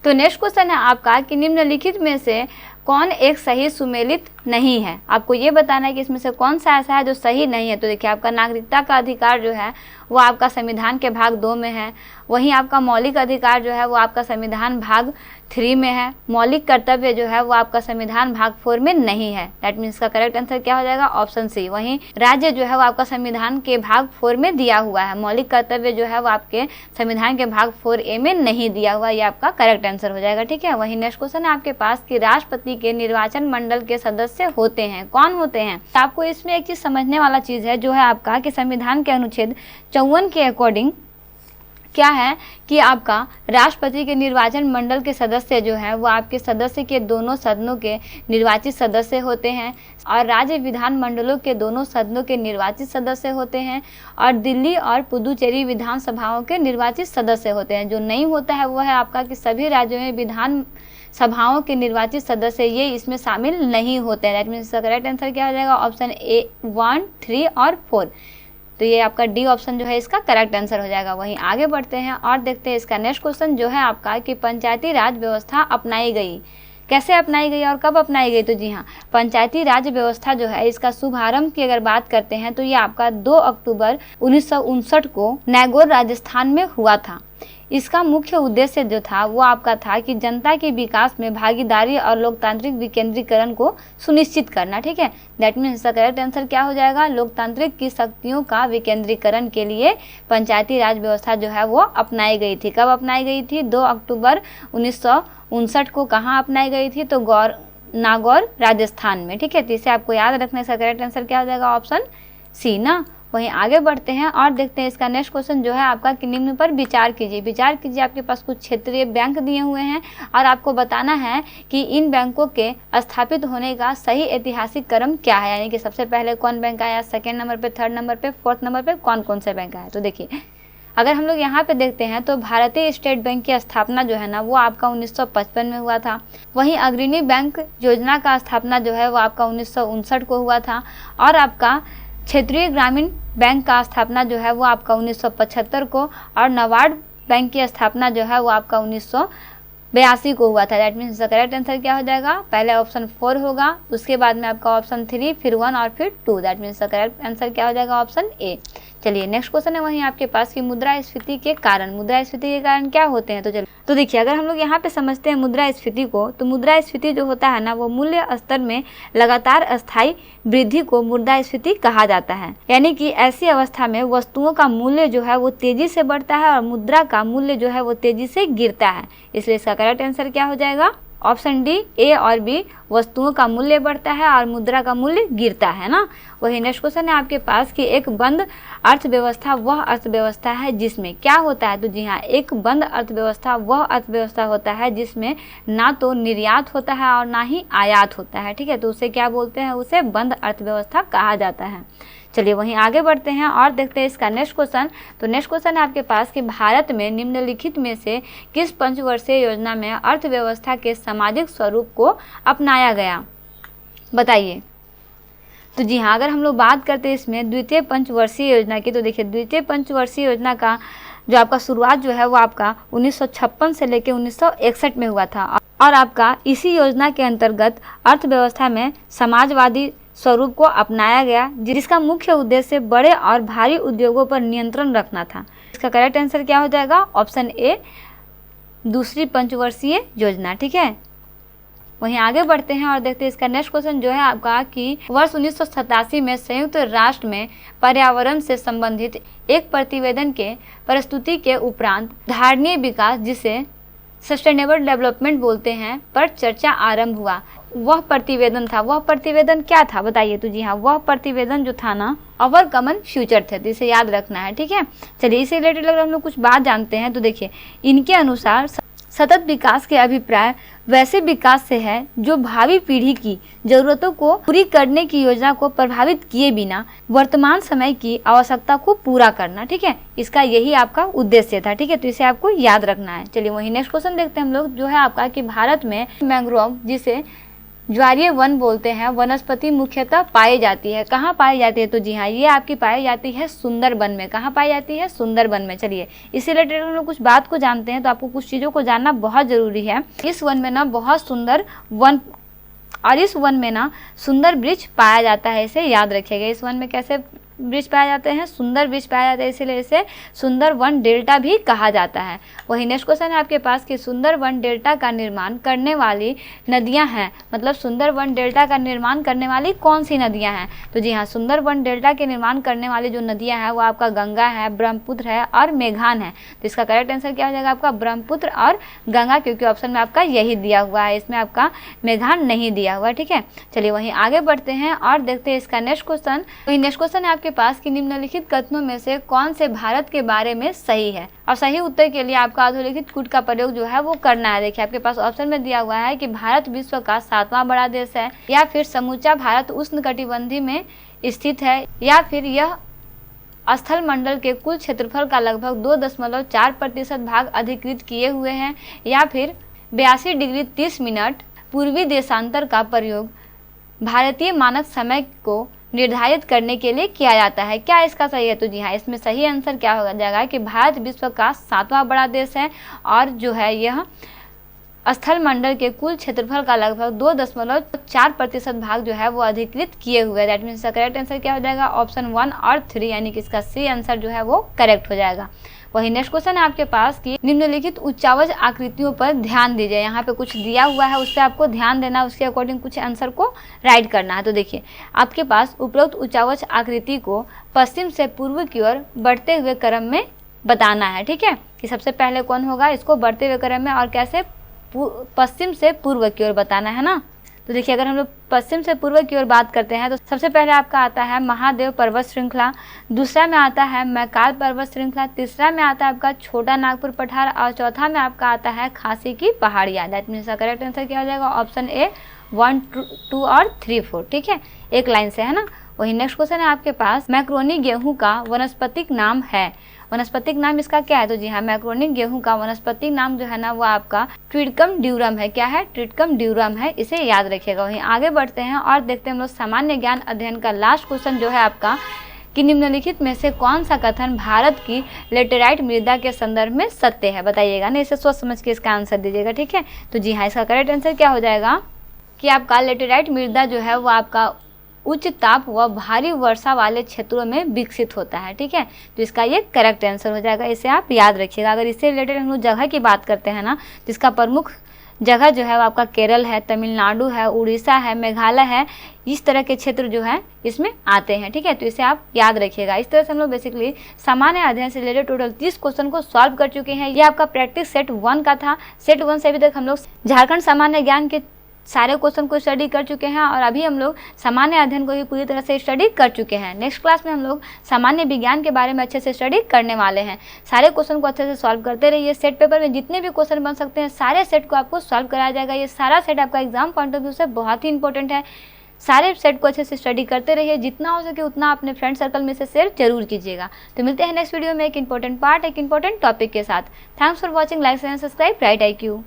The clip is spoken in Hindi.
तो नेक्स्ट क्वेश्चन है आपका कि निम्नलिखित में से कौन एक सही सुमेलित नहीं है। आपको ये बताना है कि इसमें से कौन सा ऐसा है जो सही नहीं है। तो देखिए, आपका नागरिकता का अधिकार जो है वो आपका संविधान के भाग 2 में है। वहीं आपका मौलिक अधिकार जो है वो आपका संविधान भाग 3 में है। मौलिक कर्तव्य जो है वो आपका संविधान भाग 4 में नहीं है। दैट मीन्स का करेक्ट आंसर क्या हो जाएगा, ऑप्शन सी। वहीं राज्य जो है वो आपका संविधान के भाग 4 में दिया हुआ है। मौलिक कर्तव्य जो है वो आपके संविधान के भाग 4A में नहीं दिया हुआ। ये आपका करेक्ट आंसर हो जाएगा। ठीक है, वहीं नेक्स्ट क्वेश्चन है आपके पास कि राष्ट्रपति के निर्वाचन मंडल के सदस्य होते हैं, कौन होते हैं। आपको इसमें एक चीज समझने वाला चीज है जो है आपका कि संविधान के अनुच्छेद 54 के अकॉर्डिंग क्या है कि आपका राष्ट्रपति के निर्वाचन मंडल के सदस्य जो है वो आपके सदस्य के दोनों सदनों के निर्वाचित सदस्य होते हैं और राज्य विधान मंडलों के दोनों सदनों के निर्वाचित सदस्य होते हैं और दिल्ली और पुदुचेरी विधानसभाओं के निर्वाचित सदस्य होते हैं। जो नहीं होता है वो है आपका कि सभी राज्यों में विधान सभाओं के निर्वाचित सदस्य ये इसमें शामिल नहीं होते हैं। दैट मीन्स करेक्ट आंसर क्या हो जाएगा, ऑप्शन ए 1, 3 और 4। तो ये आपका डी ऑप्शन जो है इसका करेक्ट आंसर हो जाएगा। वहीं आगे बढ़ते हैं और देखते हैं इसका नेक्स्ट क्वेश्चन जो है आपका कि पंचायती राज व्यवस्था अपनाई गई, कैसे अपनाई गई और कब अपनाई गई। तो जी हाँ, पंचायती राज व्यवस्था जो है इसका शुभारंभ की अगर बात करते हैं तो ये आपका 2 अक्टूबर 1959 को नागौर राजस्थान में हुआ था। इसका मुख्य उद्देश्य जो था वो आपका था कि जनता के विकास में भागीदारी और लोकतांत्रिक विकेंद्रीकरण को सुनिश्चित करना। ठीक है, दैट मीन्स इसका करेक्ट आंसर क्या हो जाएगा, लोकतांत्रिक की शक्तियों का विकेंद्रीकरण के लिए पंचायती राज व्यवस्था जो है वो अपनाई गई थी। कब अपनाई गई थी, 2 अक्टूबर 1959 को। कहाँ अपनाई गई थी, तो नागौर राजस्थान में। ठीक है, तो इसे आपको याद रखने से करेक्ट आंसर क्या हो जाएगा, ऑप्शन सी ना। वहीं आगे बढ़ते हैं और देखते हैं इसका नेक्स्ट क्वेश्चन जो है आपका कि निम्न पर विचार कीजिए। विचार कीजिए, आपके पास कुछ क्षेत्रीय बैंक दिए हुए हैं और आपको बताना है कि इन बैंकों के स्थापित होने का सही ऐतिहासिक क्रम क्या है, यानी कि सबसे पहले कौन बैंक आया, सेकंड नंबर पे, थर्ड नंबर पे, फोर्थ नंबर पे कौन कौन से बैंक आया। तो देखिए, अगर हम लोग यहाँ पे देखते हैं तो भारतीय स्टेट बैंक की स्थापना जो है ना वो आपका 1955 में हुआ था। वहीं अग्रणी बैंक योजना का स्थापना जो है वो आपका 1959 को हुआ था और आपका क्षेत्रीय ग्रामीण बैंक का स्थापना जो है वो आपका 1975 को और नाबार्ड बैंक की स्थापना जो है वो आपका 1982 को हुआ था। दैट मीन्स करेक्ट आंसर क्या हो जाएगा, पहले ऑप्शन 4 होगा, उसके बाद में आपका ऑप्शन 3, फिर 1 और फिर 2। दैट मीन्स करेक्ट आंसर क्या हो जाएगा, ऑप्शन ए। चलिए नेक्स्ट क्वेश्चन है वहीं आपके पास कि मुद्रास्फीति के कारण, मुद्रास्फीति के कारण क्या होते हैं। तो चलिए, तो देखिए, अगर हम लोग यहाँ पे समझते हैं मुद्रास्फीति को, तो मुद्रास्फीति जो होता है ना वो मूल्य स्तर में लगातार अस्थायी वृद्धि को मुद्रास्फीति कहा जाता है। यानी कि ऐसी अवस्था में वस्तुओं का मूल्य जो है वो तेजी से बढ़ता है और मुद्रा का मूल्य जो है वो तेजी से गिरता है। इसलिए इसका करेक्ट आंसर क्या हो जाएगा, ऑप्शन डी, ए और बी। वस्तुओं का मूल्य बढ़ता है और मुद्रा का मूल्य गिरता है ना। वही नेक्स्ट क्वेश्चन है आपके पास कि एक बंद अर्थव्यवस्था वह अर्थव्यवस्था है जिसमें क्या होता है। तो जी हाँ, एक बंद अर्थव्यवस्था वह अर्थव्यवस्था होता है जिसमें ना तो निर्यात होता है और ना ही आयात होता है। ठीक है, तो उसे क्या बोलते हैं, उसे बंद अर्थव्यवस्था कहा जाता है। चलिए वहीं आगे बढ़ते हैं और देखते हैं इसका नेक्स्ट क्वेश्चन। तो नेक्स्ट क्वेश्चन है आपके पास कि भारत में निम्नलिखित में से किस पंचवर्षीय योजना में अर्थव्यवस्था के सामाजिक स्वरूप को अपनाया गया, बताइए। तो जी हाँ, अगर हम लोग बात करते हैं इसमें द्वितीय पंचवर्षीय योजना की, तो देखिए द्वितीय पंचवर्षीय योजना का जो आपका शुरुआत जो है वो आपका 1956 से लेकर 1961 में हुआ था और आपका इसी योजना के अंतर्गत अर्थव्यवस्था में समाजवादी स्वरूप को अपनाया गया, जिसका मुख्य उद्देश्य बड़े और भारी उद्योगों पर नियंत्रण रखना था। इसका करेक्ट आंसर क्या हो जाएगा, ऑप्शन ए, दूसरी पंचवर्षीय योजना। ठीक है, वहीं आगे बढ़ते हैं और देखते हैं इसका नेक्स्ट क्वेश्चन जो है आपका कि वर्ष 1987 में संयुक्त राष्ट्र में पर्यावरण से संबंधित एक प्रतिवेदन के प्रस्तुति के उपरांत धारणीय विकास, जिसे सस्टेनेबल डेवलपमेंट बोलते हैं, पर चर्चा आरंभ हुआ। वह प्रतिवेदन था, वह प्रतिवेदन क्या था, बताइए। तो जी हाँ, वह प्रतिवेदन जो था ना अवर कॉमन फ्यूचर थे, तो इसे याद रखना है। ठीक है, चलिए इसे रिलेटेड अगर हम लोग कुछ बात जानते हैं तो देखिए, इनके अनुसार सतत विकास के अभिप्राय वैसे विकास से है जो भावी पीढ़ी की जरूरतों को पूरी करने की योजना को प्रभावित किए बिना वर्तमान समय की आवश्यकता को पूरा करना। ठीक है, इसका यही आपका उद्देश्य था। ठीक है, तो इसे आपको याद रखना है। चलिए वही नेक्स्ट क्वेश्चन देखते हैं हम लोग, जो है आपका कि भारत में मैंग्रोव, जिसे ज्वारीय वन बोलते हैं वनस्पति मुख्यतः पाई जाती है। कहाँ पाई जाती है? तो जी हाँ, ये आपकी पाई जाती है सुंदरबन में। कहाँ पाई जाती है? सुंदरबन में। चलिए इसी रिलेटेड हम लोग कुछ बात को जानते हैं, तो आपको कुछ चीज़ों को जानना बहुत ज़रूरी है। इस वन में ना बहुत सुंदर वन, और इस वन में ना सुंदर वृक्ष पाया जाता है, इसे याद रखिएगा। इस वन में कैसे वृक्ष पाए जाते हैं? सुंदर वृक्ष पाया जाता है, इसीलिए इसे सुंदर वन डेल्टा भी कहा जाता है। वही नेक्स्ट क्वेश्चन है आपके पास कि सुंदर वन डेल्टा का निर्माण करने वाली नदियां हैं, मतलब सुंदर वन डेल्टा का निर्माण करने वाली कौन सी नदियां हैं? तो जी हाँ, सुंदर वन डेल्टा के निर्माण करने वाली जो नदियां हैं वो आपका गंगा है, ब्रह्मपुत्र है और मेघान है। तो इसका करेक्ट आंसर क्या हो जाएगा आपका? ब्रह्मपुत्र और गंगा, क्योंकि ऑप्शन में आपका यही दिया हुआ है, इसमें आपका मेघान नहीं दिया हुआ है। ठीक है, चलिए वहीं आगे बढ़ते हैं और देखते हैं इसका नेक्स्ट क्वेश्चन। वही नेक्स्ट क्वेश्चन है के पास कि निम्नलिखित कथनों में से कौन से भारत के बारे में सही है? और सही उत्तर के लिए आपका अधोलिखित कूट का प्रयोग जो है वो करना है। देखिए आपके पास ऑप्शन में दिया हुआ है कि भारत विश्व का 7वां बड़ा देश है, या फिर समूचा भारत उष्णकटिबंधीय में स्थित है, या फिर यह स्थल मंडल के कुल क्षेत्रफल का लगभग 2.4% भाग अधिकृत किए हुए हैं, या फिर 82 डिग्री 30 मिनट पूर्वी देशांतर का प्रयोग भारतीय मानक समय को निर्धारित करने के लिए किया जाता है। क्या इसका सही है? तो जी हाँ, इसमें सही आंसर क्या हो जाएगा कि भारत विश्व का 7वां बड़ा देश है, और जो है यह स्थल मंडल के कुल क्षेत्रफल का लगभग 2.4% भाग जो है वो अधिकृत किए हुए हैं। दैट मीन्स करेक्ट आंसर क्या हो जाएगा? ऑप्शन 1 और 3, यानी कि इसका सी आंसर जो है वो करेक्ट हो जाएगा। वही नेक्स्ट क्वेश्चन है आपके पास कि निम्नलिखित उच्चावच आकृतियों पर ध्यान दीजिए। यहाँ पे कुछ दिया हुआ है, उस पर आपको ध्यान देना, उसके अकॉर्डिंग कुछ आंसर को राइट करना है। तो देखिए आपके पास उपरोक्त उच्चावच आकृति को पश्चिम से पूर्व की ओर बढ़ते हुए क्रम में बताना है। ठीक है, कि सबसे पहले कौन होगा? इसको बढ़ते हुए क्रम में और कैसे पश्चिम से पूर्व की ओर बताना है ना। तो देखिए अगर हम लोग पश्चिम से पूर्व की ओर बात करते हैं तो सबसे पहले आपका आता है महादेव पर्वत श्रृंखला, दूसरा में आता है मैकाल पर्वत श्रृंखला, तीसरा में आता है आपका छोटा नागपुर पठार, और चौथा में आपका आता है खासी की पहाड़ियाँ। दैट मीन्स करेक्ट आंसर क्या हो जाएगा? ऑप्शन ए 1, 2 और 3, 4। ठीक है, एक लाइन से है ना। वही नेक्स्ट क्वेश्चन है आपके पास, मैक्रोनी गेहूं का वनस्पतिक नाम है। वनस्पतिक नाम इसका क्या है? तो जी हाँ, मैक्रोनी गेहूं का वनस्पतिक नाम जो है ना वो आपका ट्रिटिकम ड्यूरम है। क्या है? ट्रिटिकम ड्यूरम है, इसे याद रखिएगा। वहीं आगे बढ़ते हैं और देखते हैं हम लोग सामान्य ज्ञान अध्ययन का लास्ट क्वेश्चन जो है आपका कि निम्नलिखित में से कौन सा कथन भारत की लेटेराइट मृदा के संदर्भ में सत्य है? बताइएगा ना, इसे सोच समझ के इसका आंसर दीजिएगा। ठीक है, तो जी हाँ, इसका करेक्ट आंसर क्या हो जाएगा कि आपका लेटेराइट मृदा जो है वो आपका उच्च ताप व भारी वर्षा वाले क्षेत्रों में विकसित होता है। ठीक है, तो इसका ये करेक्ट आंसर हो जाएगा, इसे आप याद रखिएगा। अगर इससे रिलेटेड हम लोग जगह की बात करते हैं ना, तो इसका प्रमुख जगह जो है वो आपका केरल है, तमिलनाडु है, उड़ीसा है, मेघालय है, इस तरह के क्षेत्र जो है इसमें आते हैं। ठीक है, तो इसे आप याद रखिएगा। इस तरह से हम लोग बेसिकली सामान्य अध्ययन से रिलेटेड टोटल 30 क्वेश्चन को सॉल्व कर चुके हैं। ये आपका प्रैक्टिस सेट 1 का था। सेट 1 से अभी तक हम लोग झारखंड सामान्य ज्ञान के सारे क्वेश्चन को स्टडी कर चुके हैं, और अभी हम लोग सामान्य अध्ययन को ही पूरी तरह से स्टडी कर चुके हैं। नेक्स्ट क्लास में हम लोग सामान्य विज्ञान के बारे में अच्छे से स्टडी करने वाले हैं। सारे क्वेश्चन को अच्छे से सॉल्व करते रहिए। सेट पेपर में जितने भी क्वेश्चन बन सकते हैं सारे सेट को आपको सॉल्व कराया जाएगा। ये सारा सेट आपका एग्जाम पॉइंट ऑफ व्यू से बहुत ही इंपॉर्टेंट है। सारे सेट को अच्छे से स्टडी करते रहिए, जितना हो सके उतना अपने फ्रेंड सर्कल में से शेयर जरूर कीजिएगा। तो मिलते हैं नेक्स्ट वीडियो में एक इंपॉर्टेंट पार्ट, एक इंपॉर्टेंट टॉपिक के साथ। Thanks for watching, like and subscribe right IQ।